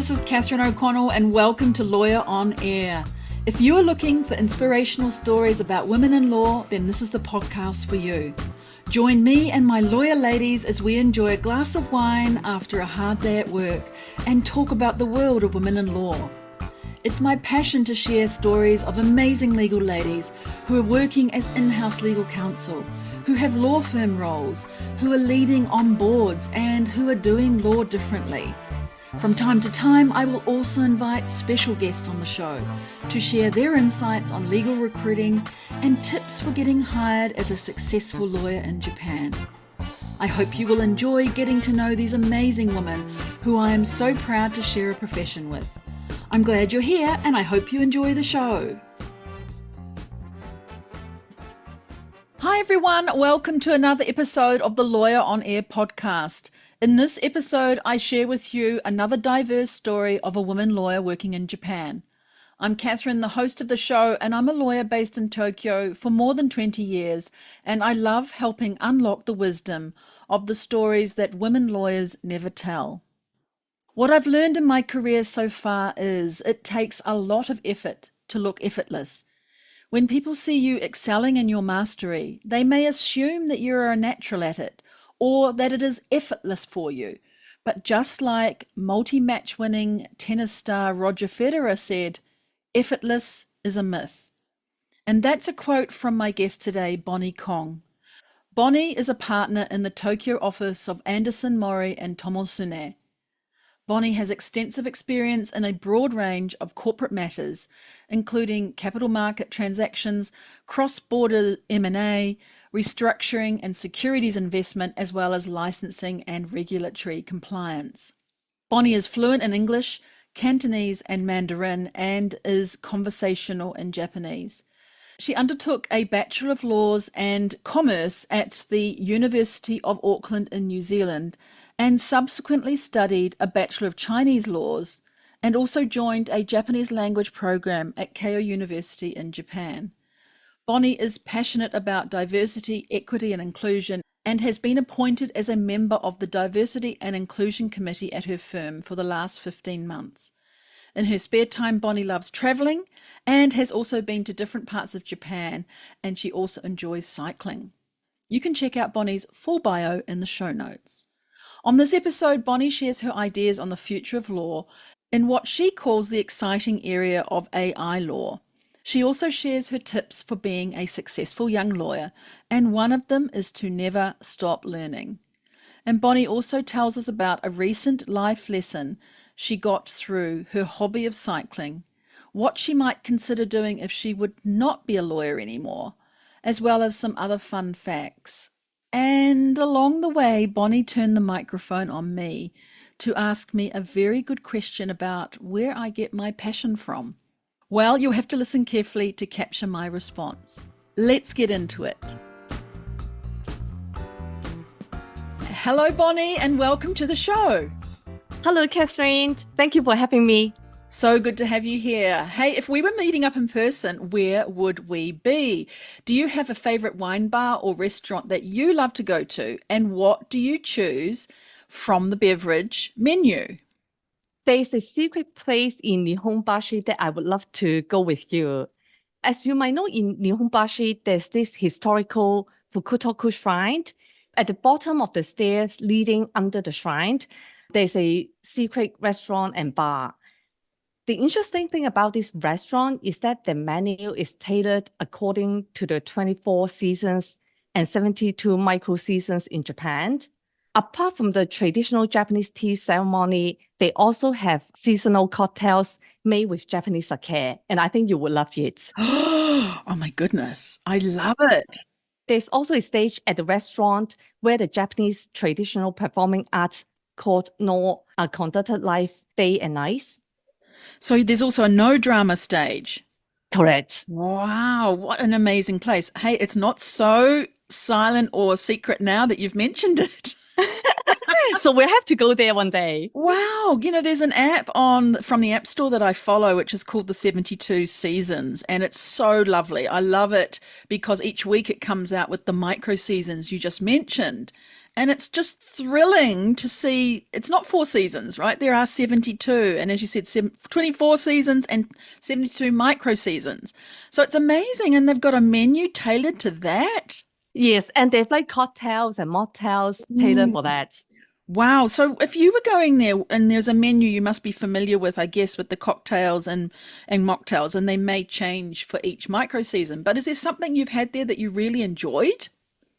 this is Catherine O'Connell and welcome to Lawyer on Air. If you are looking for inspirational stories about women in law, then this is the podcast for you. Join me and my lawyer ladies as we enjoy a glass of wine after a hard day at work and talk about the world of women in law. It's my passion to share stories of amazing legal ladies who are working as in-house legal counsel, who have law firm roles, who are leading on boards, and who are doing law differently. From time to time, I will also invite special guests on the show to share their insights on legal recruiting and tips for getting hired as a successful lawyer in Japan. I hope you will enjoy getting to know these amazing women who I am so proud to share a profession with. I'm glad you're here and I hope you enjoy the show. Hi everyone, welcome to another episode of the Lawyer on Air podcast. In this episode, I share with you another diverse story of a woman lawyer working in Japan. I'm Catherine, the host of the show, and I'm a lawyer based in Tokyo for more than 20 years, and I love helping unlock the wisdom of the stories that women lawyers never tell. What I've learned in my career so far is it takes a lot of effort to look effortless. When people see you excelling in your mastery, they may assume that you're a natural at it, or that it is effortless for you. But just like multi-match winning tennis star Roger Federer said, effortless is a myth. And that's a quote from my guest today, Bonnie Kong. Bonnie is a partner in the Tokyo office of Anderson, Mori Tomotsune. Bonnie has extensive experience in a broad range of corporate matters, including capital market transactions, cross-border M&A, restructuring and securities investment, as well as licensing and regulatory compliance. Bonnie is fluent in English, Cantonese and Mandarin, and is conversational in Japanese. She undertook a Bachelor of Laws and Commerce at the University of Auckland in New Zealand, and subsequently studied a Bachelor of Chinese Laws, and also joined a Japanese language program at Keio University in Japan. Bonnie is passionate about diversity, equity and inclusion and has been appointed as a member of the Diversity and Inclusion Committee at her firm for the last 15 months. In her spare time, Bonnie loves travelling and has also been to different parts of Japan, and she also enjoys cycling. You can check out Bonnie's full bio in the show notes. On this episode, Bonnie shares her ideas on the future of law in what she calls the exciting area of AI law. She also shares her tips for being a successful young lawyer, and one of them is to never stop learning. And Bonnie also tells us about a recent life lesson she got through her hobby of cycling, what she might consider doing if she would not be a lawyer anymore, as well as some other fun facts. And along the way, Bonnie turned the microphone on me to ask me a very good question about where I get my passion from. Well, you'll have to listen carefully to capture my response. Let's get into it. Hello, Bonnie, and welcome to the show. Hello, Catherine. Thank you for having me. So good to have you here. Hey, if we were meeting up in person, where would we be? Do you have a favorite wine bar or restaurant that you love to go to? And what do you choose from the beverage menu? There's a secret place in Nihonbashi that I would love to go with you. As you might know, in Nihonbashi, there's this historical Fukutoku shrine. At the bottom of the stairs leading under the shrine, there's a secret restaurant and bar. The interesting thing about this restaurant is that the menu is tailored according to the 24 seasons and 72 micro seasons in Japan. Apart from the traditional Japanese tea ceremony, they also have seasonal cocktails made with Japanese sake, and I think you would love it. Oh my goodness, I love it. There's also a stage at the restaurant where the Japanese traditional performing arts called No are conducted live day and night. So there's also a no drama stage. Correct. Wow, what an amazing place. Hey, it's not so silent or secret now that you've mentioned it. So we have to go there one day. Wow, there's an app on from the App Store that I follow, which is called the 72 Seasons, and it's so lovely. I love it because each week it comes out with the micro seasons you just mentioned. And it's just thrilling to see. It's not 4 seasons, right? There are 72, and as you said, 24 seasons and 72 micro seasons. So it's amazing, and they've got a menu tailored to that. Yes, and they've like cocktails and mocktails tailored for that. Wow. So if you were going there and there's a menu you must be familiar with, I guess, with the cocktails and mocktails, and they may change for each micro season. But is there something you've had there that you really enjoyed?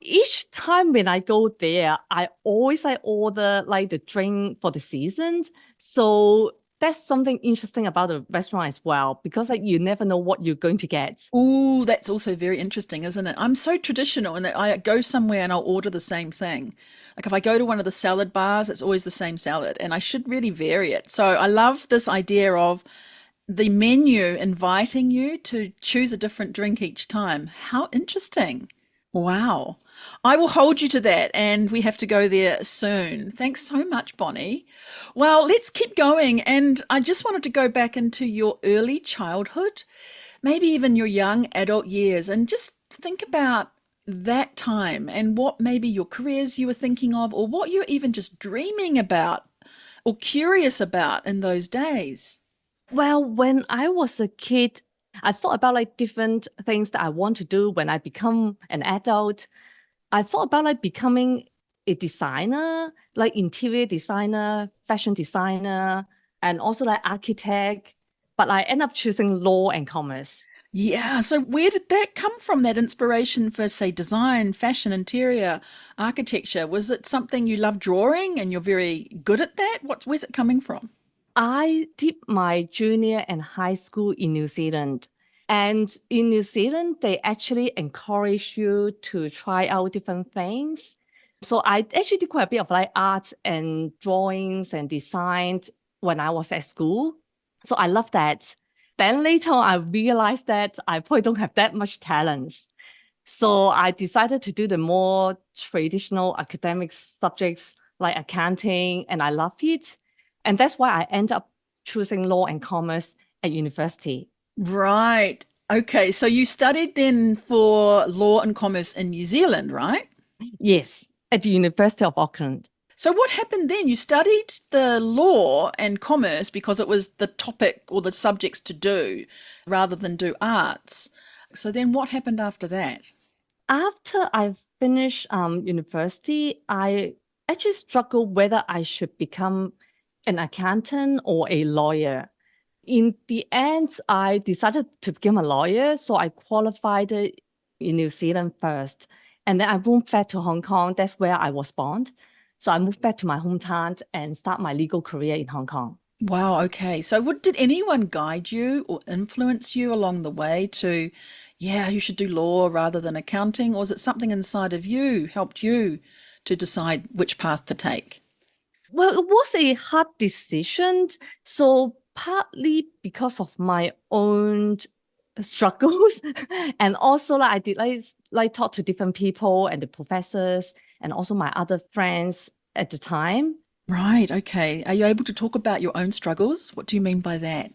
Each time when I go there, I always order like the drink for the season. So that's something interesting about the restaurant as well, because like you never know what you're going to get. Ooh, that's also very interesting, isn't it? I'm so traditional in that I go somewhere and I'll order the same thing. Like if I go to one of the salad bars, it's always the same salad, and I should really vary it. So I love this idea of the menu inviting you to choose a different drink each time. How interesting. Wow. I will hold you to that, and we have to go there soon. Thanks so much, Bonnie. Well, let's keep going. And I just wanted to go back into your early childhood, maybe even your young adult years, and just think about that time and what maybe your careers you were thinking of, or what you're even just dreaming about or curious about in those days. Well, when I was a kid, I thought about like different things that I want to do when I become an adult. I thought about like becoming a designer, like interior designer, fashion designer, and also like architect. But I end up choosing law and commerce. Yeah, so where did that come from, that inspiration for, say, design, fashion, interior, architecture? Was it something you love drawing and you're very good at that? Where's it coming from? I did my junior and high school in New Zealand. And in New Zealand, they actually encourage you to try out different things. So I actually did quite a bit of like art and drawings and design when I was at school. So I love that. Then later I realized that I probably don't have that much talent. So I decided to do the more traditional academic subjects like accounting, and I love it. And that's why I end up choosing law and commerce at university. Right. Okay, so you studied then for law and commerce in New Zealand, right? Yes, at the University of Auckland. So what happened then? You studied the law and commerce because it was the topic or the subjects to do rather than do arts. So then what happened after that? After I finished university, I actually struggled whether I should become an accountant or a lawyer. In the end, I decided to become a lawyer, so I qualified in New Zealand first. And then I moved back to Hong Kong. That's where I was born. So I moved back to my hometown and start my legal career in Hong Kong. Wow, okay. So did anyone guide you or influence you along the way to, yeah, you should do law rather than accounting? Or was it something inside of you helped you to decide which path to take? Well, it was a hard decision. So partly because of my own struggles, and also like I did like talk to different people and the professors and also my other friends at the time. Right, okay. Are you able to talk about your own struggles? What do you mean by that?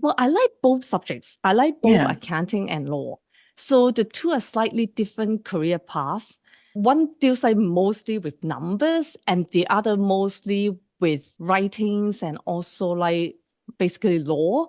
Well, I like both subjects. I like both Yeah. accounting and law. So the two are slightly different career paths. One deals like mostly with numbers and the other mostly with writings and also like basically law.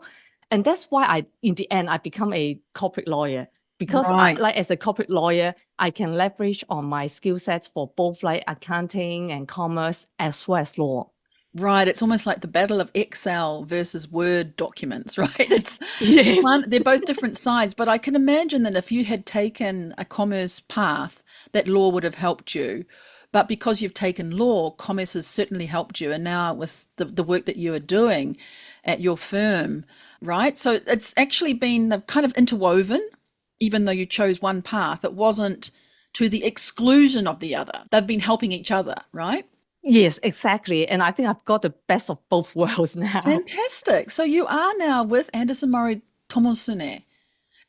And that's why in the end, I become a corporate lawyer because Right. as a corporate lawyer, I can leverage on my skill sets for both like accounting and commerce as well as law. Right. It's almost like the battle of Excel versus Word documents, right? It's Yes. one, they're both different sides, but I can imagine that if you had taken a commerce path, that law would have helped you. But because you've taken law, commerce has certainly helped you. And now with the work that you are doing at your firm, right? So it's actually been kind of interwoven, even though you chose one path, it wasn't to the exclusion of the other. They've been helping each other, right? Yes, exactly. And I think I've got the best of both worlds now. Fantastic. So you are now with Anderson Mori Tomotsune,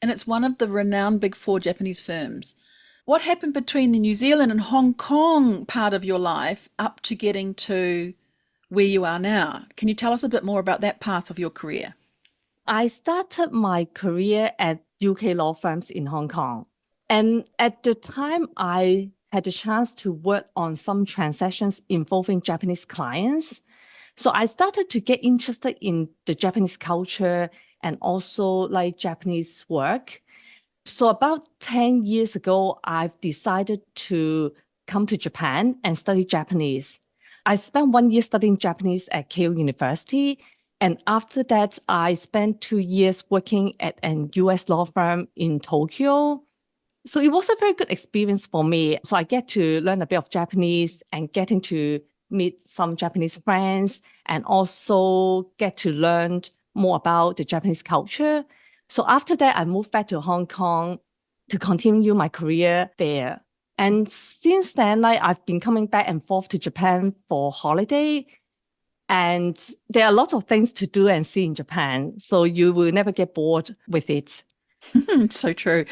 and it's one of the renowned Big Four Japanese firms. What happened between the New Zealand and Hong Kong part of your life up to getting to where you are now? Can you tell us a bit more about that path of your career? I started my career at UK law firms in Hong Kong. And at the time, I had the chance to work on some transactions involving Japanese clients. So I started to get interested in the Japanese culture and also like Japanese work. So about 10 years ago, I've decided to come to Japan and study Japanese. I spent 1 year studying Japanese at Keio University. And after that, I spent 2 years working at an US law firm in Tokyo. So it was a very good experience for me. So I get to learn a bit of Japanese and getting to meet some Japanese friends and also get to learn more about the Japanese culture. So after that, I moved back to Hong Kong to continue my career there. And since then, I've been coming back and forth to Japan for holiday. And there are lots of things to do and see in Japan. So you will never get bored with it. So true.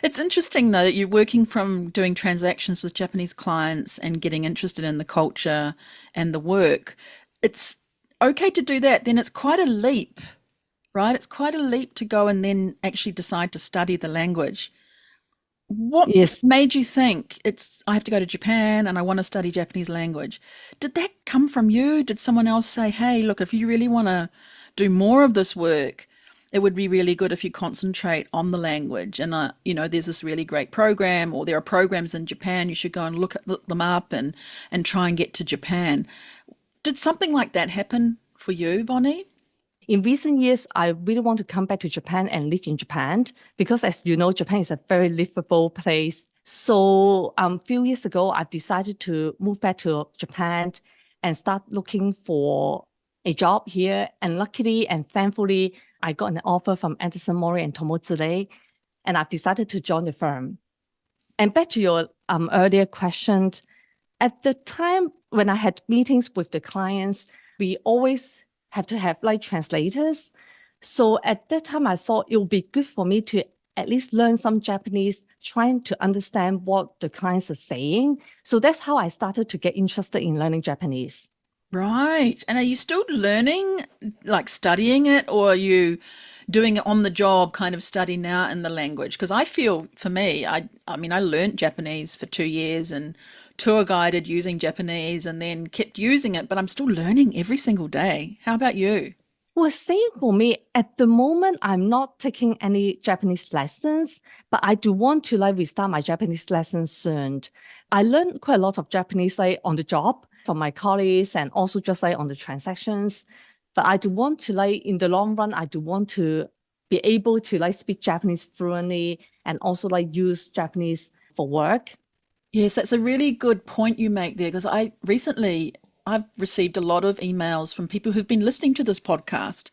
It's interesting though that you're working from doing transactions with Japanese clients and getting interested in the culture and the work. It's okay to do that. Then it's quite a leap, right? It's quite a leap to go and then actually decide to study the language. What Yes. made you think I have to go to Japan and I want to study Japanese language? Did that come from you? Did someone else say, hey, look, if you really want to do more of this work, it would be really good if you concentrate on the language. And, there's this really great program, or there are programs in Japan. You should go and look them up and try and get to Japan. Did something like that happen for you, Bonnie? In recent years, I really want to come back to Japan and live in Japan because, as you know, Japan is a very livable place. So a few years ago, I've decided to move back to Japan and start looking for a job here. And luckily and thankfully, I got an offer from Anderson, Mori and Tomotsune, and I've decided to join the firm. And back to your earlier question, at the time when I had meetings with the clients, we always have to have like translators. So at that time, I thought it would be good for me to at least learn some Japanese, trying to understand what the clients are saying. So that's how I started to get interested in learning Japanese. Right. And are you still learning, like studying it, or are you doing it on the job kind of study now in the language? Because I feel for me, I mean, I learned Japanese for 2 years and tour guided using Japanese and then kept using it, but I'm still learning every single day. How about you? Well, same for me. At the moment, I'm not taking any Japanese lessons, but I do want to like restart my Japanese lessons soon. I learned quite a lot of Japanese like on the job from my colleagues and also just like on the transactions. But I do want to like in the long run, I do want to be able to like speak Japanese fluently and also like use Japanese for work. Yes, that's a really good point you make there, because I've received a lot of emails from people who've been listening to this podcast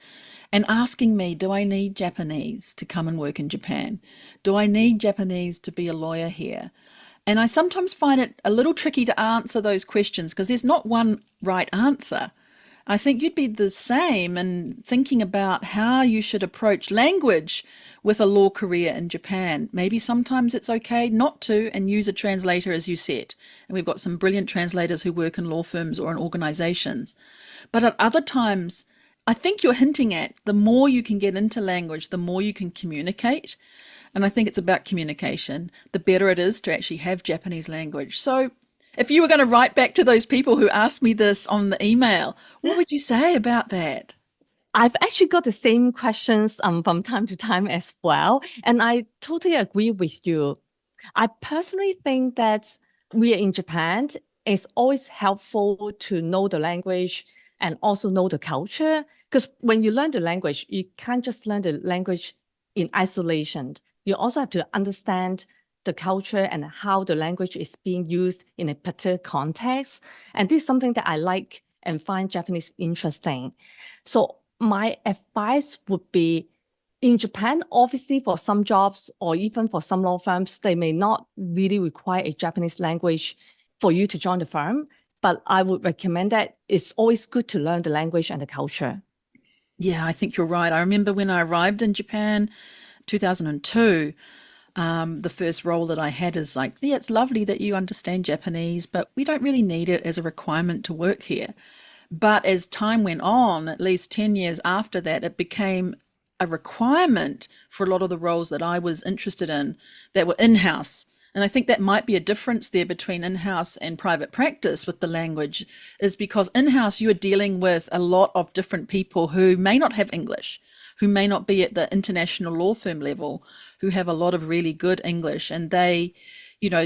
and asking me, do I need Japanese to come and work in Japan? Do I need Japanese to be a lawyer here? And I sometimes find it a little tricky to answer those questions because there's not one right answer. I think you'd be the same in thinking about how you should approach language with a law career in Japan. Maybe sometimes it's okay not to and use a translator, as you said. And we've got some brilliant translators who work in law firms or in organizations. But at other times, I think you're hinting at the more you can get into language, the more you can communicate. And I think it's about communication. The better it is to actually have Japanese language. So if you were going to write back to those people who asked me this on the email, what would you say about that? I've actually got the same questions from time to time as well. And I totally agree with you. I personally think that we are in Japan, it's always helpful to know the language and also know the culture. Because when you learn the language, you can't just learn the language in isolation. You also have to understand the culture and how the language is being used in a particular context. And this is something that I like and find Japanese interesting. So my advice would be in Japan, obviously for some jobs or even for some law firms, they may not really require a Japanese language for you to join the firm. But I would recommend that it's always good to learn the language and the culture. Yeah, I think you're right. I remember when I arrived in Japan, 2002, The first role that I had is like, yeah, it's lovely that you understand Japanese, but we don't really need it as a requirement to work here. But as time went on, at least 10 years after that, it became a requirement for a lot of the roles that I was interested in that were in house. And I think that might be a difference there between in house and private practice with the language, is because in house you are dealing with a lot of different people who may not have English, who may not be at the international law firm level, who have a lot of really good English, and they,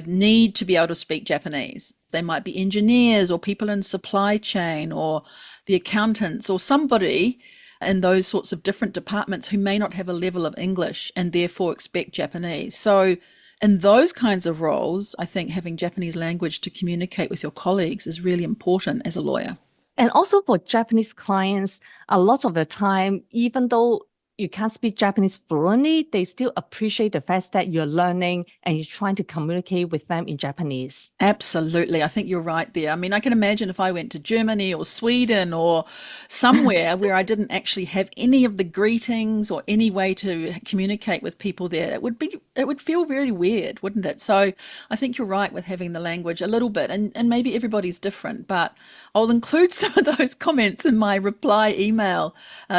need to be able to speak Japanese. They might be engineers or people in supply chain or the accountants or somebody in those sorts of different departments who may not have a level of English and therefore expect Japanese. So in those kinds of roles, I think having Japanese language to communicate with your colleagues is really important as a lawyer. And also for Japanese clients, a lot of the time, even though you can't speak Japanese fluently, they still appreciate the fact that you're learning and you're trying to communicate with them in Japanese. Absolutely. I think you're right there. I mean, I can imagine if I went to Germany or Sweden or somewhere where I didn't actually have any of the greetings or any way to communicate with people there, it would feel very weird, wouldn't it? So I think you're right with having the language a little bit, and maybe everybody's different, but I'll include some of those comments in my reply email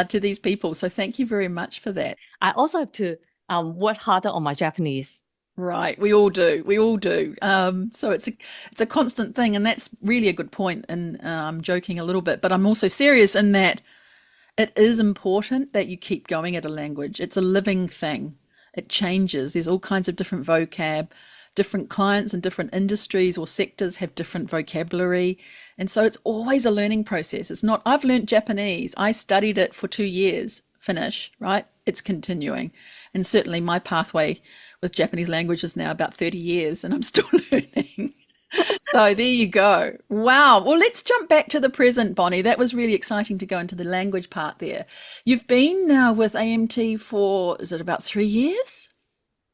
to these people. So thank you very much for that. I also have to work harder on my Japanese. Right, we all do. We all do. So it's a constant thing, and that's really a good point. And I'm joking a little bit, but I'm also serious in that it is important that you keep going at a language. It's a living thing. It changes. There's all kinds of different vocab. Different clients and different industries or sectors have different vocabulary, and so it's always a learning process. It's not, I've learned Japanese, I studied it for 2 years, finish, right? It's continuing. And certainly my pathway with Japanese language is now about 30 years and I'm still learning. So there you go. Wow. Well, let's jump back to the present, Bonnie. That was really exciting to go into the language part there. You've been now with AMT for, is it about 3 years?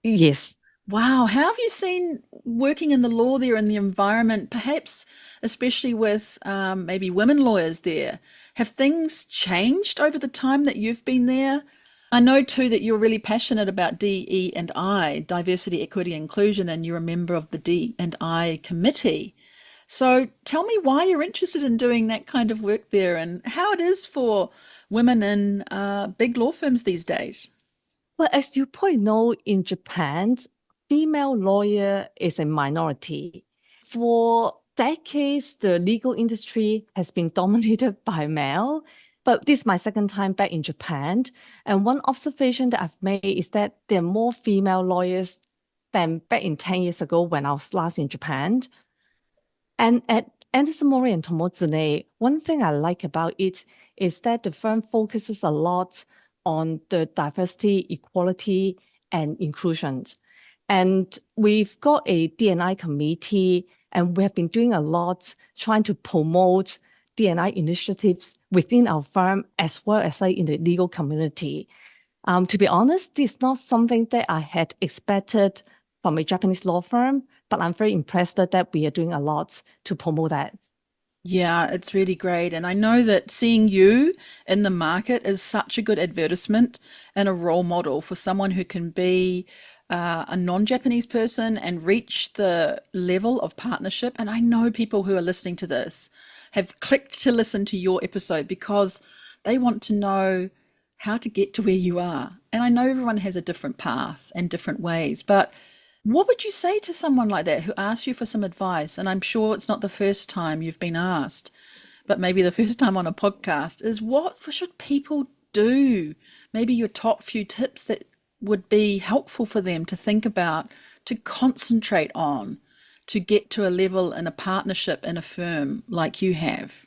Yes. Wow. How have you seen working in the law there and the environment, perhaps especially with maybe women lawyers there? Have things changed over the time that you've been there? I know too that you're really passionate about DE&I, diversity, equity, inclusion, and you're a member of the D&I committee. So tell me why you're interested in doing that kind of work there and how it is for women in big law firms these days. Well, as you probably know, in Japan, female lawyer is a minority. For decades, the legal industry has been dominated by male. But this is my second time back in Japan. And one observation that I've made is that there are more female lawyers than back in 10 years ago when I was last in Japan. And at Anderson, Mori and Tomotsune, one thing I like about it is that the firm focuses a lot on the diversity, equality, and inclusion. And we've got a D&I committee, and we have been doing a lot trying to promote D&I initiatives within our firm as well as like in the legal community. To be honest, this is not something that I had expected from a Japanese law firm, but I'm very impressed that we are doing a lot to promote that. Yeah, it's really great. And I know that seeing you in the market is such a good advertisement and a role model for someone who can be a non-Japanese person and reach the level of partnership. And I know people who are listening to this have clicked to listen to your episode because they want to know how to get to where you are. And I know everyone has a different path and different ways, but what would you say to someone like that who asks you for some advice? And I'm sure it's not the first time you've been asked, but maybe the first time on a podcast, is what should people do? Maybe your top few tips that would be helpful for them to think about, to concentrate on, to get to a level in a partnership in a firm like you have.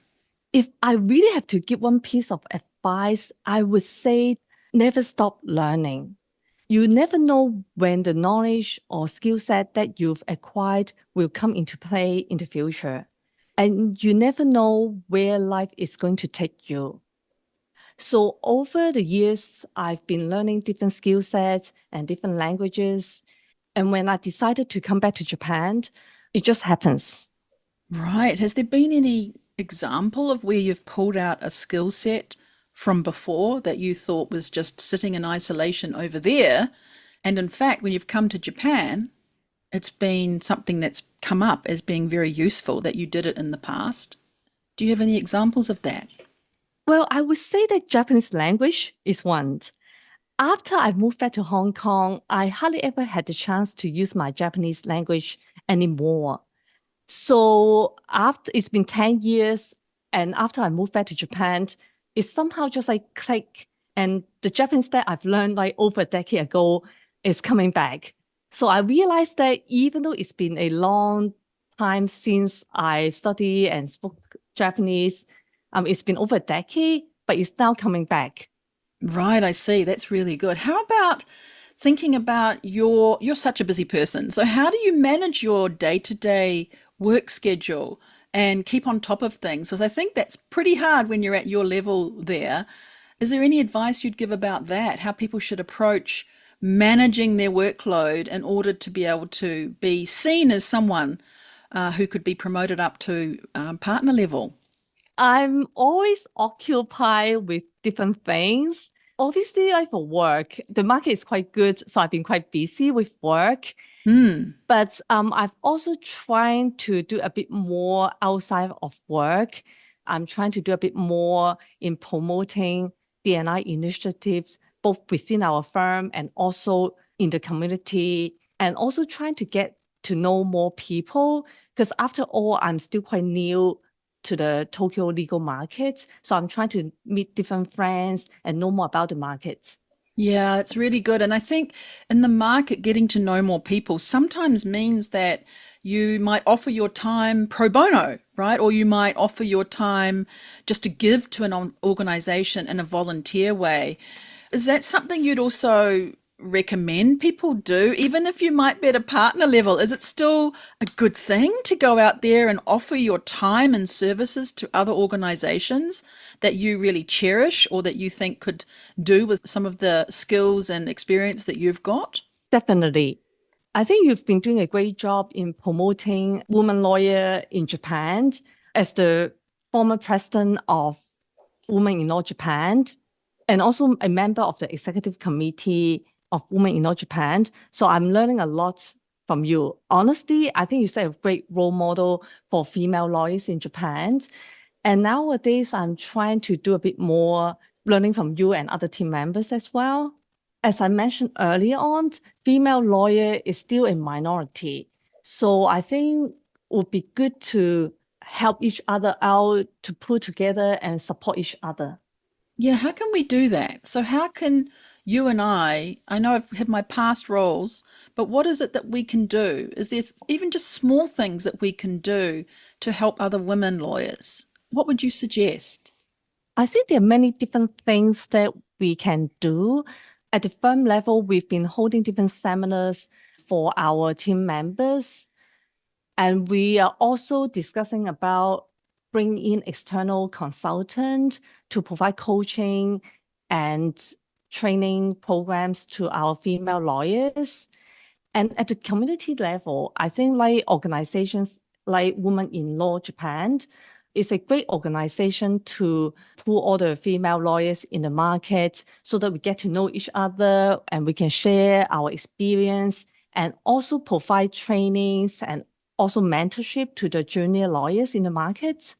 If I really have to give one piece of advice, I would say never stop learning. You never know when the knowledge or skill set that you've acquired will come into play in the future. And you never know where life is going to take you. So over the years, I've been learning different skill sets and different languages. And when I decided to come back to Japan, it just happens. Right. Has there been any example of where you've pulled out a skill set from before that you thought was just sitting in isolation over there And in fact, when you've come to Japan, it's been something that's come up as being very useful that you did it in the past. Do you have any examples of that? Well, I would say that Japanese language is one. After I moved back to Hong Kong, I hardly ever had the chance to use my Japanese language anymore. So after it's been 10 years, and after I moved back to Japan, it somehow just like click. And the Japanese that I've learned like over a decade ago is coming back. So I realized that even though it's been a long time since I studied and spoke Japanese, it's been over a decade, but it's now coming back. Right, I see. That's really good. How about thinking about you're such a busy person. So how do you manage your day-to-day work schedule and keep on top of things? Because I think that's pretty hard when you're at your level there. Is there any advice you'd give about that? How people should approach managing their workload in order to be able to be seen as someone who could be promoted up to partner level? I'm always occupied with different things. Obviously, like for work, the market is quite good, so I've been quite busy with work. Hmm. But I've also trying to do a bit more outside of work. I'm trying to do a bit more in promoting D&I initiatives, both within our firm and also in the community, and also trying to get to know more people. Because after all, I'm still quite new to the Tokyo legal market. So I'm trying to meet different friends and know more about the markets. Yeah, it's really good. And I think in the market, getting to know more people sometimes means that you might offer your time pro bono, right? Or you might offer your time just to give to an organization in a volunteer way. Is that something you'd also recommend people do, even if you might be at a partner level? Is it still a good thing to go out there and offer your time and services to other organizations that you really cherish or that you think could do with some of the skills and experience that you've got? Definitely. I think you've been doing a great job in promoting women lawyer in Japan. As the former president of Women in Law Japan, and also a member of the executive committee of Women in Law Japan. So I'm learning a lot from you. Honestly, I think you set a great role model for female lawyers in Japan. And nowadays, I'm trying to do a bit more learning from you and other team members as well. As I mentioned earlier on, female lawyer is still a minority. So I think it would be good to help each other out, to put together and support each other. Yeah, how can we do that? So, how can you and I know I've had my past roles, but what is it that we can do? Is there even just small things that we can do to help other women lawyers? What would you suggest? I think there are many different things that we can do. At the firm level, we've been holding different seminars for our team members. And we are also discussing about bringing in external consultant to provide coaching and training programs to our female lawyers. And at the community level, I think like organizations like Women in Law Japan is a great organization to pull all the female lawyers in the market so that we get to know each other and we can share our experience and also provide trainings and also mentorship to the junior lawyers in the market.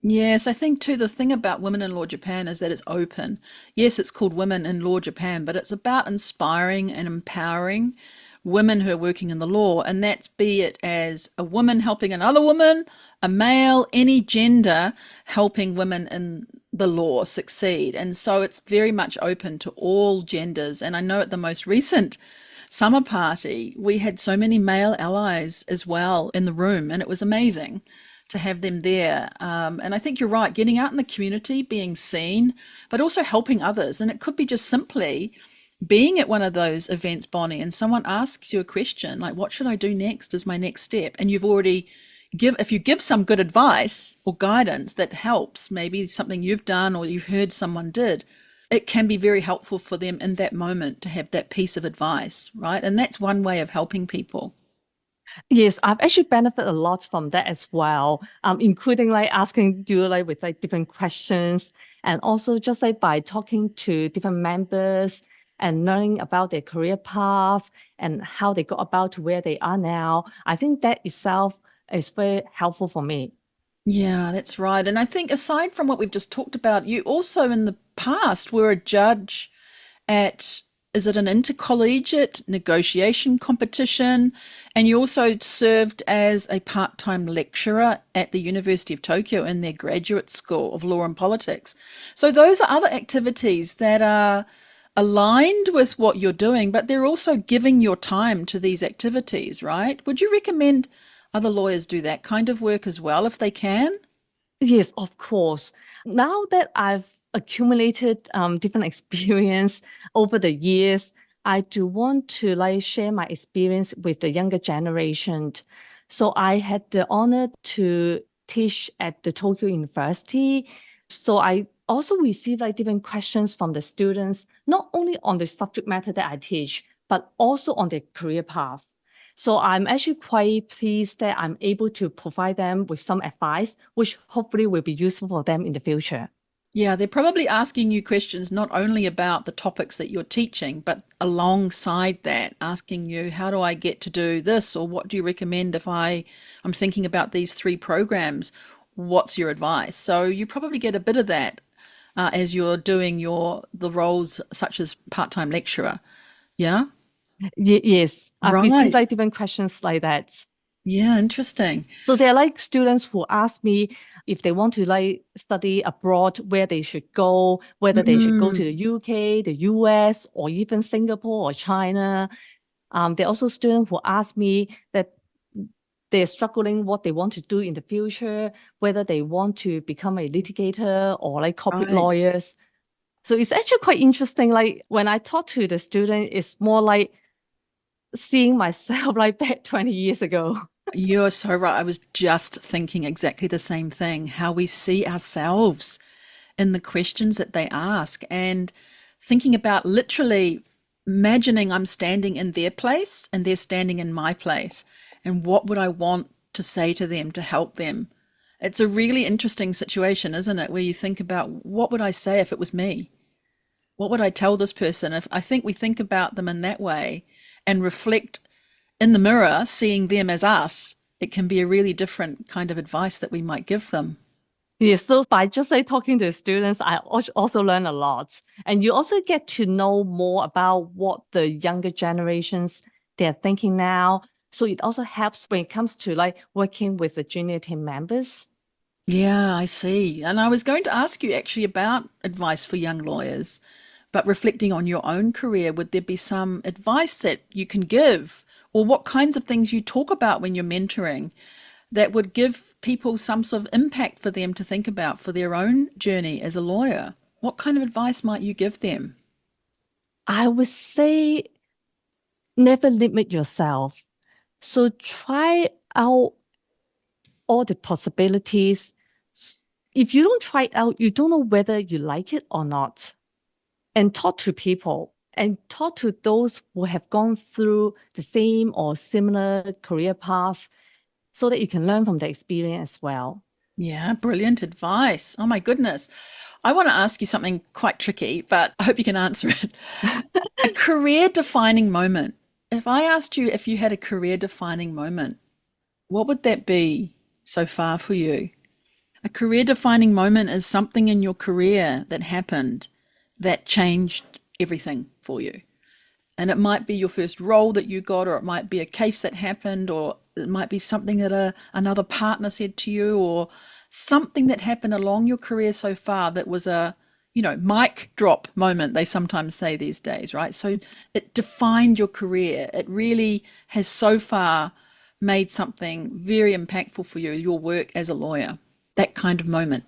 Yes, I think too, the thing about Women in Law Japan is that it's open. Yes, it's called Women in Law Japan, but it's about inspiring and empowering women who are working in the law. And that's be it as a woman helping another woman, a male, any gender helping women in the law succeed. And so it's very much open to all genders. And I know at the most recent summer party, we had so many male allies as well in the room, and it was amazing to have them there. And I think you're right, getting out in the community, being seen, but also helping others. And it could be just simply being at one of those events, Bonnie, and someone asks you a question like, what should I do next is my next step? And you've already if you give some good advice or guidance that helps, maybe something you've done or you heard someone did, it can be very helpful for them in that moment to have that piece of advice, right? And that's one way of helping people. Yes, I've actually benefited a lot from that as well, including like asking you like with like different questions and also just like by talking to different members and learning about their career path and how they got about to where they are now. I think that itself is very helpful for me. Yeah, that's right. And I think aside from what we've just talked about, you also in the past were a judge at, is it an intercollegiate negotiation competition? And you also served as a part-time lecturer at the University of Tokyo in their graduate school of law and politics. So those are other activities that are aligned with what you're doing, but they're also giving your time to these activities, right? Would you recommend other lawyers do that kind of work as well if they can? Yes, of course. Now that I've accumulated different experience over the years, I do want to share my experience with the younger generation. So I had the honor to teach at the Tokyo University. So I also receive different questions from the students, not only on the subject matter that I teach, but also on their career path. So I'm actually quite pleased that I'm able to provide them with some advice, which hopefully will be useful for them in the future. Yeah, they're probably asking you questions not only about the topics that you're teaching, but alongside that, asking you, how do I get to do this? Or what do you recommend if I'm thinking about these three programs? What's your advice? So you probably get a bit of that as you're doing the roles such as part-time lecturer. Yeah, Yes, I've received right. different questions like that. Yeah, interesting. So there are students who ask me if they want to study abroad, where they should go, whether they should go to Mm, the UK, the US, or even Singapore or China. There are also students who ask me that they're struggling what they want to do in the future, whether they want to become a litigator or corporate right. lawyers. So it's actually quite interesting. When I talk to the student, it's more like seeing myself back 20 years ago. You're so right. I was just thinking exactly the same thing, how we see ourselves in the questions that they ask and thinking about literally imagining I'm standing in their place and they're standing in my place. And what would I want to say to them to help them? It's a really interesting situation, isn't it? Where you think about what would I say if it was me? What would I tell this person? If I think we think about them in that way and reflect in the mirror, seeing them as us, it can be a really different kind of advice that we might give them. Yes, so by just talking to students, I also learn a lot. And you also get to know more about what the younger generations they're thinking now. So it also helps when it comes to working with the junior team members. Yeah, I see. And I was going to ask you actually about advice for young lawyers, but reflecting on your own career, would there be some advice that you can give, or what kinds of things you talk about when you're mentoring that would give people some sort of impact for them to think about for their own journey as a lawyer? What kind of advice might you give them? I would say never limit yourself. So try out all the possibilities. If you don't try it out, you don't know whether you like it or not. And talk to people and talk to those who have gone through the same or similar career path so that you can learn from the experience as well. Yeah, brilliant advice. Oh my goodness. I want to ask you something quite tricky, but I hope you can answer it. A career defining moment. If I asked you if you had a career defining moment, what would that be so far for you? A career defining moment is something in your career that happened that changed everything for you. And it might be your first role that you got, or it might be a case that happened, or it might be something that another partner said to you, or something that happened along your career so far that was a, mic drop moment, they sometimes say these days, right? So it defined your career. It really has so far made something very impactful for you, your work as a lawyer, that kind of moment.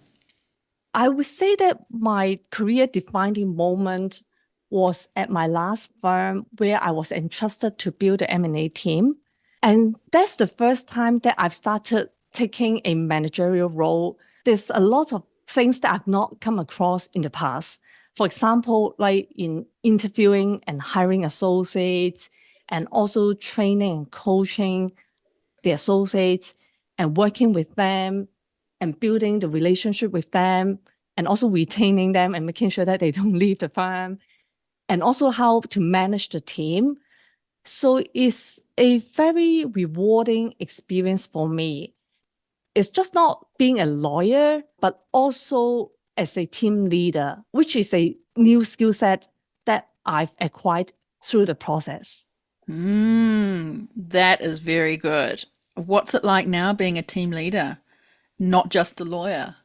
I would say that my career defining moment was at my last firm where I was entrusted to build the M&A team. And that's the first time that I've started taking a managerial role. There's a lot of things that I've not come across in the past. For example, like in interviewing and hiring associates, and also training and coaching the associates and working with them and building the relationship with them and also retaining them and making sure that they don't leave the firm. and also how to manage the team. So it's a very rewarding experience for me. It's just not being a lawyer, but also as a team leader, which is a new skill set that I've acquired through the process. That is very good. What's it like now being a team leader, not just a lawyer?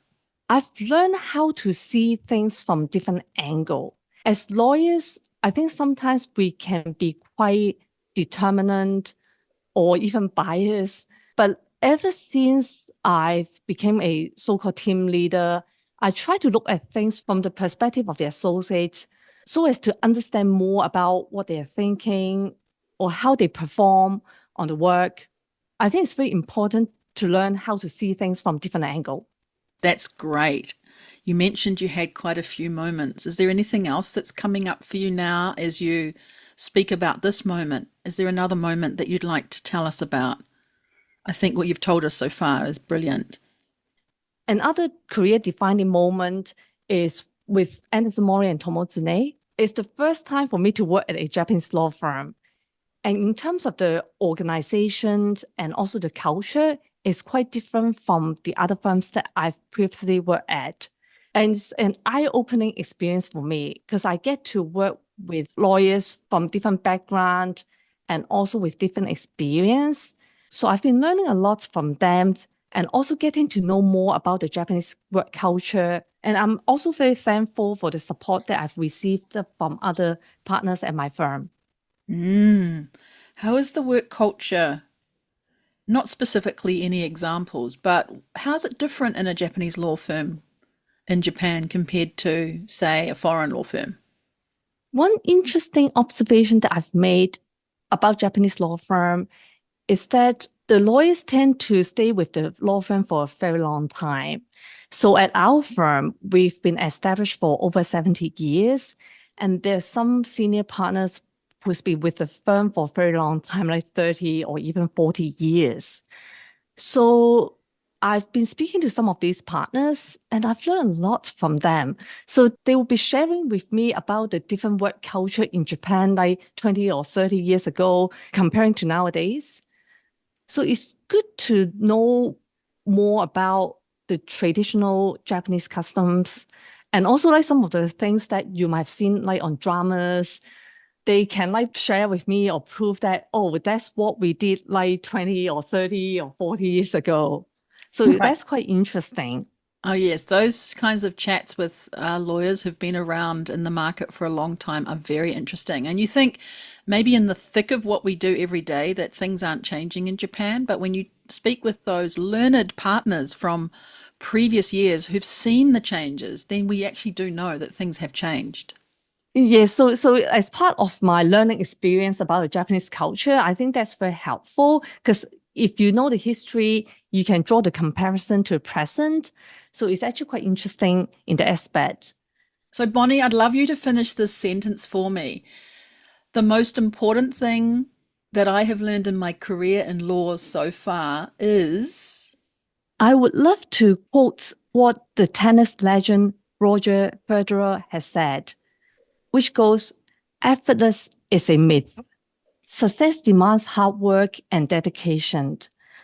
I've learned how to see things from different angle. As lawyers, I think sometimes we can be quite determinant or even biased. But ever since I've become a so-called team leader, I try to look at things from the perspective of the associates so as to understand more about what they're thinking or how they perform on the work. I think it's very important to learn how to see things from different angle. That's great. You mentioned you had quite a few moments. Is there anything else that's coming up for you now as you speak about this moment? Is there another moment that you'd like to tell us about? I think what you've told us so far is brilliant. Another career-defining moment is with Mori and Tomotsune. It's the first time for me to work at a Japanese law firm. And in terms of the organizations and also the culture, it's quite different from the other firms that I've previously worked at. And it's an eye-opening experience for me because I get to work with lawyers from different backgrounds and also with different experience. So I've been learning a lot from them and also getting to know more about the Japanese work culture. And I'm also very thankful for the support that I've received from other partners at my firm. How is the work culture? Not specifically any examples, but how's it different in a Japanese law firm in Japan compared to, say, a foreign law firm? One interesting observation that I've made about Japanese law firm is that the lawyers tend to stay with the law firm for a very long time. So at our firm, we've been established for over 70 years, and there's some senior partners who's been with the firm for a very long time, like 30 or even 40 years. So I've been speaking to some of these partners and I've learned a lot from them. So they will be sharing with me about the different work culture in Japan, like 20 or 30 years ago, comparing to nowadays. So it's good to know more about the traditional Japanese customs and also like some of the things that you might have seen like on dramas. They can like share with me or prove that, oh, that's what we did like 20 or 30 or 40 years ago. So Right. that's quite interesting. Oh, yes, those kinds of chats with lawyers who've been around in the market for a long time are very interesting. And you think maybe in the thick of what we do every day that things aren't changing in Japan, but when you speak with those learned partners from previous years who've seen the changes, then we actually do know that things have changed. Yes, so as part of my learning experience about the Japanese culture, I think that's very helpful because if you know the history, you can draw the comparison to the present. So it's actually quite interesting in the aspect. So, Bonnie, I'd love you to finish this sentence for me. The most important thing that I have learned in my career in law so far is. I would love to quote what the tennis legend Roger Federer has said, which goes, effortless is a myth. Success demands hard work and dedication.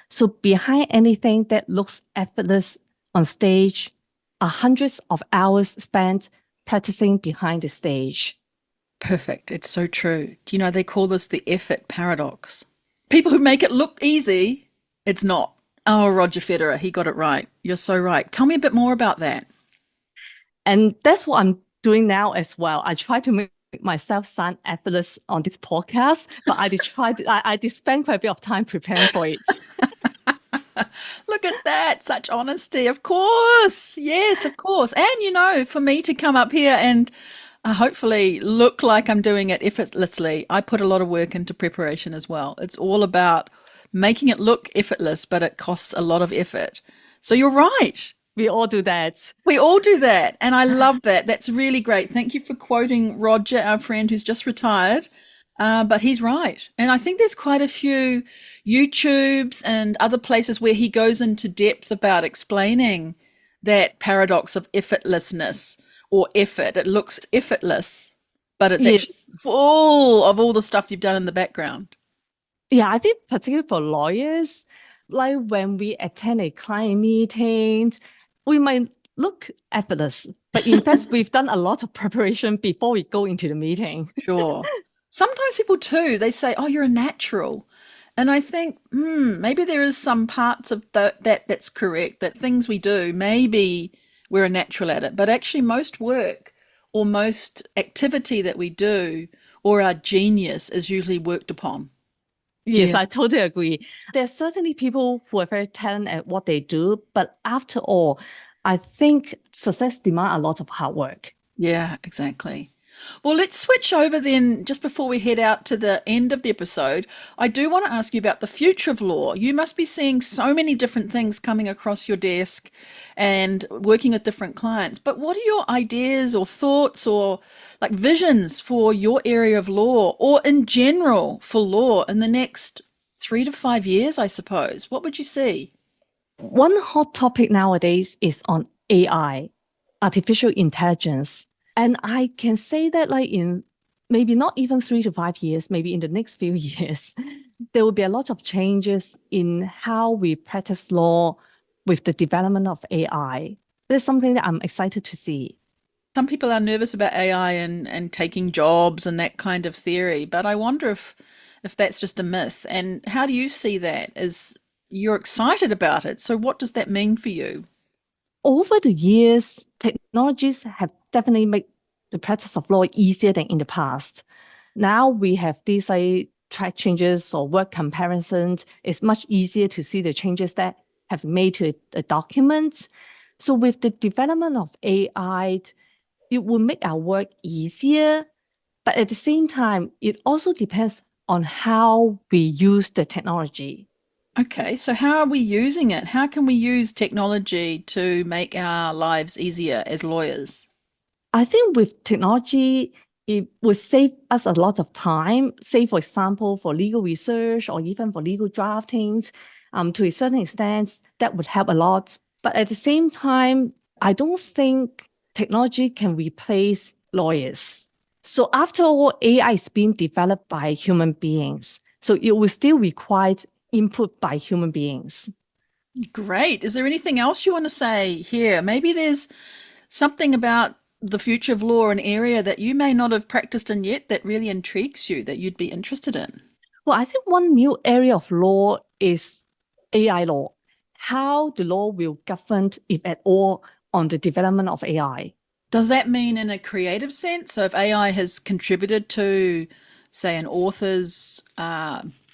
So behind anything that looks effortless on stage are hundreds of hours spent practicing behind the stage. Perfect. It's so true. Do you know they call this the effort paradox? People who make it look easy, it's not. Oh, Roger Federer, he got it right. You're so right. Tell me a bit more about that. And that's what I'm doing now as well. I try to make myself sound effortless on this podcast, but I did spend quite a bit of time preparing for it. Look at that, such honesty. Of course. Yes, of course. And for me to come up here and hopefully look like I'm doing it effortlessly, I put a lot of work into preparation as well. It's all about making it look effortless, but it costs a lot of effort. So you're right. We all do that. We all do that. And I love that. That's really great. Thank you for quoting Roger, our friend who's just retired. But he's right. And I think there's quite a few YouTubes and other places where he goes into depth about explaining that paradox of effortlessness or effort. It looks effortless, but it's actually Yes. full of all the stuff you've done in the background. Yeah, I think particularly for lawyers, like when we attend a client meeting, we might look effortless, but in fact, we've done a lot of preparation before we go into the meeting. Sure. Sometimes people too, they say, "Oh, you're a natural." And I think, maybe there is some parts of that's correct, that things we do, maybe we're a natural at it, but actually most work or most activity that we do or our genius is usually worked upon. Yes, Yeah. I totally agree. There are certainly people who are very talented at what they do, but after all, I think success demands a lot of hard work. Yeah, exactly. Well, let's switch over then, just before we head out to the end of the episode. I do want to ask you about the future of law. You must be seeing so many different things coming across your desk and working with different clients. But what are your ideas or thoughts or like visions for your area of law or in general for law in the next 3 to 5 years, I suppose? What would you see? One hot topic nowadays is on AI, artificial intelligence. And I can say that like in maybe not even 3 to 5 years, maybe in the next few years, there will be a lot of changes in how we practice law with the development of AI. That's something that I'm excited to see. Some people are nervous about AI and taking jobs and that kind of theory, but I wonder if that's just a myth. And how do you see that? Is you're excited about it, so what does that mean for you? Over the years, technologies have definitely made the practice of law easier than in the past. Now we have these like track changes or work comparisons. It's much easier to see the changes that have been made to the documents. So with the development of AI, it will make our work easier. But at the same time, it also depends on how we use the technology. Okay, so how are we using it? How can we use technology to make our lives easier as lawyers? I think with technology, it would save us a lot of time. Say, for example, for legal research or even for legal draftings, to a certain extent, that would help a lot. But at the same time, I don't think technology can replace lawyers. So after all, AI is being developed by human beings. So it will still require input by human beings. Great. Is there anything else you want to say here? Maybe there's something about the future of law, an area that you may not have practiced in yet that really intrigues you that you'd be interested in. Well, I think one new area of law is AI law. How the law will govern, if at all, on the development of AI. Does that mean in a creative sense? So if AI has contributed to, say, an author's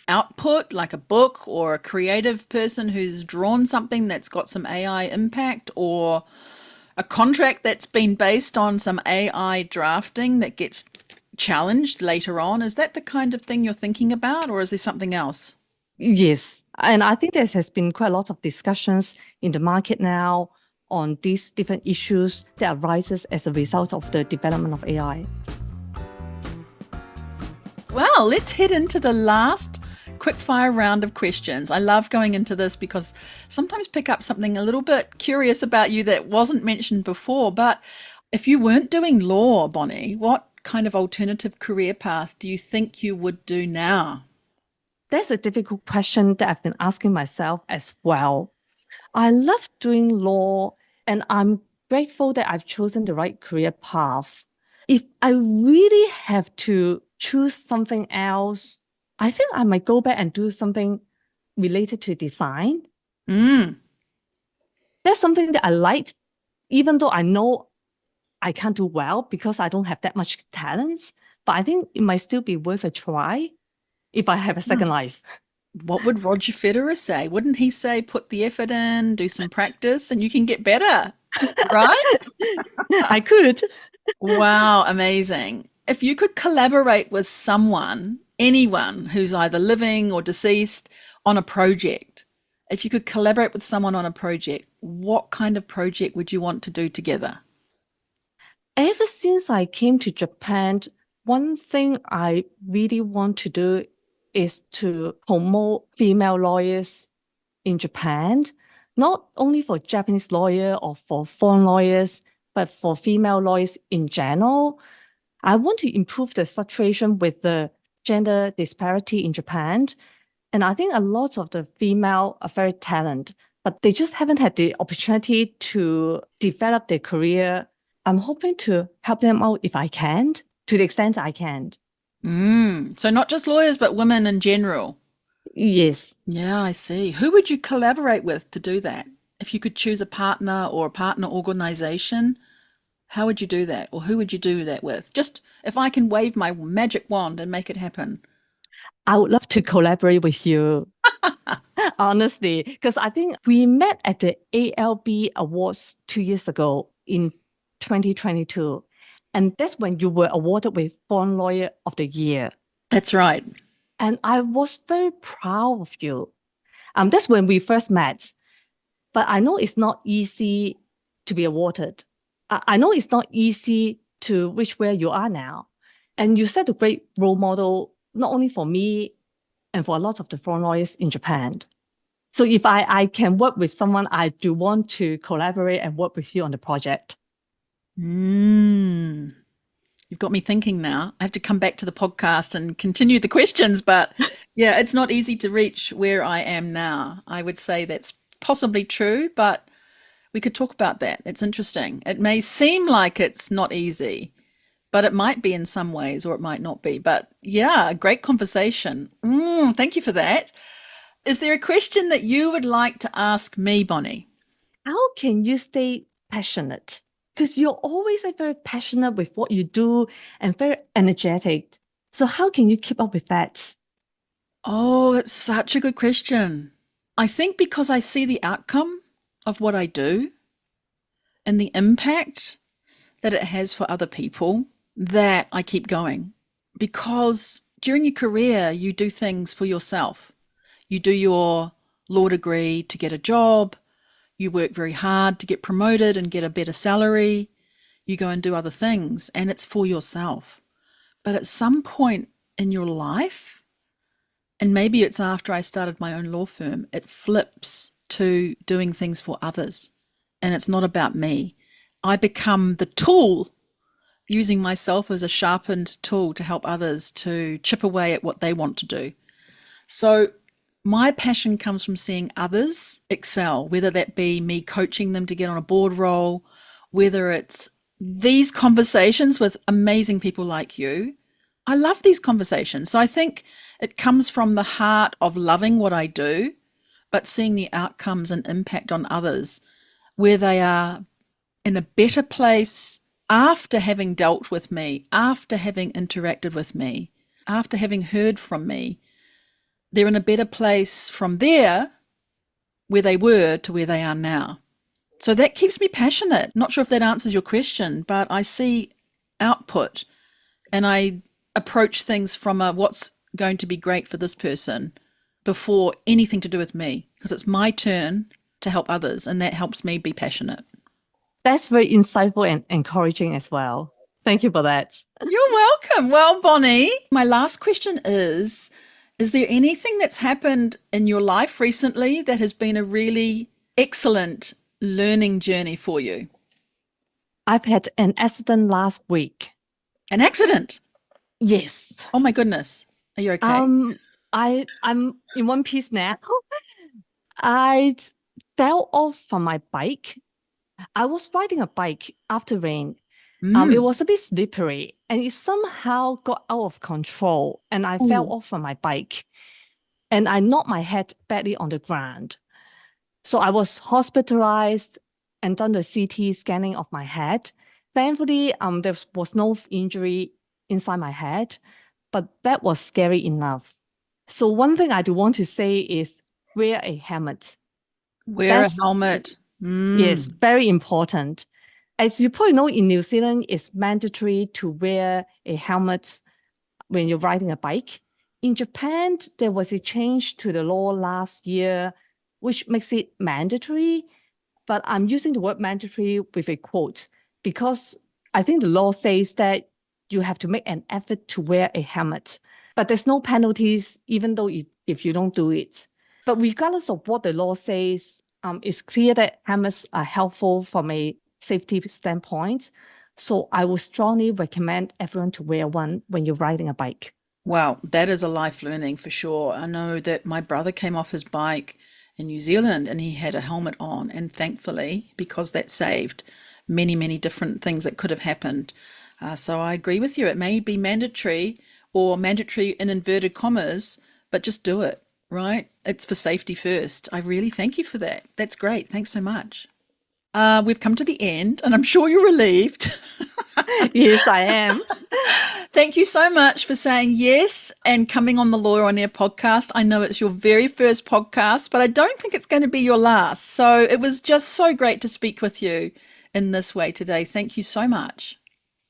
output, like a book, or a creative person who's drawn something that's got some AI impact, or a contract that's been based on some AI drafting that gets challenged later on, is that the kind of thing you're thinking about, or is there something else? Yes, and I think there has been quite a lot of discussions in the market now on these different issues that arises as a result of the development of AI. Well, let's head into the last quickfire round of questions. I love going into this because sometimes pick up something a little bit curious about you that wasn't mentioned before. But if you weren't doing law, Bonnie, what kind of alternative career path do you think you would do now? That's a difficult question that I've been asking myself as well. I love doing law, and I'm grateful that I've chosen the right career path. If I really have to choose something else, I think I might go back and do something related to design. Mm. That's something that I like, even though I know I can't do well because I don't have that much talents. But I think it might still be worth a try if I have a second life. What would Roger Federer say? Wouldn't he say put the effort in, do some practice, and you can get better, right? I could. Wow, amazing. If you could collaborate with someone, anyone who's either living or deceased on a project, if you could collaborate with someone on a project, what kind of project would you want to do together? Ever since I came to Japan, one thing I really want to do is to promote female lawyers in Japan, not only for Japanese lawyer or for foreign lawyers, but for female lawyers in general. I want to improve the situation with the gender disparity in Japan. And I think a lot of the female are very talented, but they just haven't had the opportunity to develop their career. I'm hoping to help them out if I can, to the extent I can. So not just lawyers, but women in general. Yes. Yeah, I see. Who would you collaborate with to do that? If you could choose a partner or a partner organization, how would you do that? Or who would you do that with? Just if I can wave my magic wand and make it happen. I would love to collaborate with you, honestly, because I think we met at the ALB Awards 2 years ago in 2022. And that's when you were awarded with Foreign Lawyer of the Year. That's right. And I was very proud of you. That's when we first met. But I know it's not easy to be awarded. I know it's not easy to reach where you are now. And you set a great role model, not only for me and for a lot of the foreign lawyers in Japan. So if I can work with someone, I do want to collaborate and work with you on the project. You've got me thinking now. I have to come back to the podcast and continue the questions, but yeah, it's not easy to reach where I am now. I would say that's possibly true, but we could talk about that. It's interesting. It may seem like it's not easy, but it might be in some ways, or it might not be. But yeah, a great conversation. Thank you for that. Is there a question that you would like to ask me, Bonnie? How can you stay passionate? Because you're always very passionate with what you do and very energetic. So how can you keep up with that? Oh, that's such a good question. I think because I see the outcome of what I do and the impact that it has for other people, that I keep going. Because during your career, you do things for yourself. You do your law degree to get a job. You work very hard to get promoted and get a better salary. You go and do other things, and it's for yourself. But at some point in your life, and maybe it's after I started my own law firm, it flips to doing things for others. And it's not about me. I become the tool, using myself as a sharpened tool to help others to chip away at what they want to do. So my passion comes from seeing others excel, whether that be me coaching them to get on a board role, whether it's these conversations with amazing people like you. I love these conversations. So I think it comes from the heart of loving what I do, but seeing the outcomes and impact on others, where they are in a better place after having dealt with me, after having interacted with me, after having heard from me. They're in a better place from there, where they were, to where they are now. So that keeps me passionate. Not sure if that answers your question, but I see output and I approach things from a what's going to be great for this person before anything to do with me, because it's my turn to help others, and that helps me be passionate. That's very insightful and encouraging as well. Thank you for that. You're welcome. Well, Bonnie, my last question is there anything that's happened in your life recently that has been a really excellent learning journey for you? I've had an accident last week. An accident? Yes. Oh my goodness. Are you okay? I'm in one piece now. I fell off from my bike. I was riding a bike after rain. It was a bit slippery and it somehow got out of control and I fell off from my bike and I knocked my head badly on the ground. So I was hospitalized and done the CT scanning of my head. Thankfully, there was no injury inside my head, but that was scary enough. So one thing I do want to say is wear a helmet. Wear a helmet. Yes, very important. As you probably know, in New Zealand, it's mandatory to wear a helmet when you're riding a bike. In Japan, there was a change to the law last year, which makes it mandatory. But I'm using the word mandatory with a quote because I think the law says that you have to make an effort to wear a helmet. But there's no penalties, even though if you don't do it. But regardless of what the law says, it's clear that helmets are helpful from a safety standpoint. So I would strongly recommend everyone to wear one when you're riding a bike. Wow, that is a life learning for sure. I know that my brother came off his bike in New Zealand and he had a helmet on, and thankfully, because that saved many, many different things that could have happened. So I agree with you. It may be mandatory or mandatory in inverted commas, but just do it, right? It's for safety first. I really thank you for that. That's great. Thanks so much. We've come to the end, and I'm sure you're relieved. Yes, I am. Thank you so much for saying yes and coming on the Lawyer on Air podcast. I know it's your very first podcast, but I don't think it's going to be your last. So it was just so great to speak with you in this way today. Thank you so much.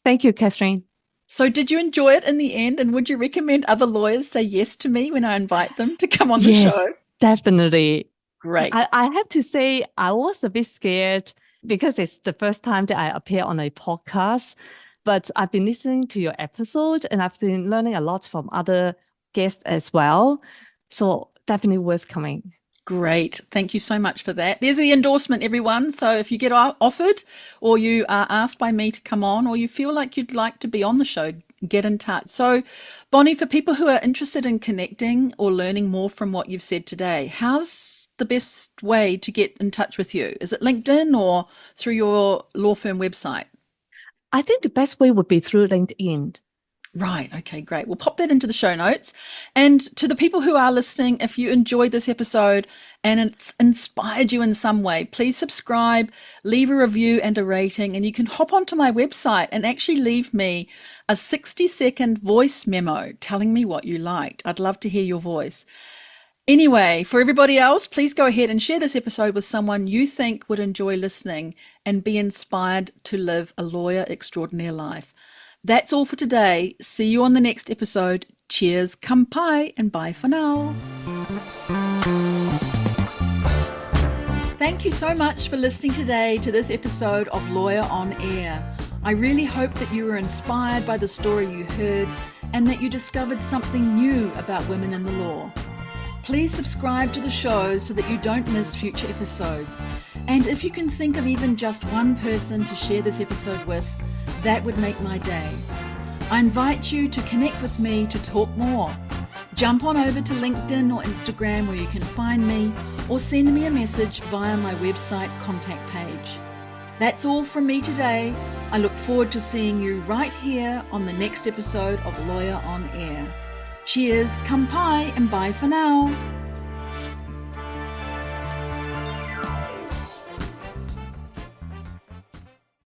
Thank you, Catherine. So did you enjoy it in the end? And would you recommend other lawyers say yes to me when I invite them to come on the show? Definitely. Great. I have to say, I was a bit scared because it's the first time that I appear on a podcast. But I've been listening to your episode and I've been learning a lot from other guests as well. So definitely worth coming. Great. Thank you so much for that. There's the endorsement, everyone. So if you get offered or you are asked by me to come on or you feel like you'd like to be on the show, get in touch. So Bonnie, for people who are interested in connecting or learning more from what you've said today, how's the best way to get in touch with you? Is it LinkedIn or through your law firm website? I think the best way would be through LinkedIn. Right. Okay, great. We'll pop that into the show notes. And to the people who are listening, if you enjoyed this episode and it's inspired you in some way, please subscribe, leave a review and a rating, and you can hop onto my website and actually leave me a 60-second voice memo telling me what you liked. I'd love to hear your voice. Anyway, for everybody else, please go ahead and share this episode with someone you think would enjoy listening and be inspired to live a lawyer extraordinaire life. That's all for today. See you on the next episode. Cheers, kampai, and bye for now. Thank you so much for listening today to this episode of Lawyer on Air. I really hope that you were inspired by the story you heard and that you discovered something new about women in the law. Please subscribe to the show so that you don't miss future episodes. And if you can think of even just one person to share this episode with, that would make my day. I invite you to connect with me to talk more. Jump on over to LinkedIn or Instagram where you can find me, or send me a message via my website contact page. That's all from me today. I look forward to seeing you right here on the next episode of Lawyer on Air. Cheers, kampai, and bye for now.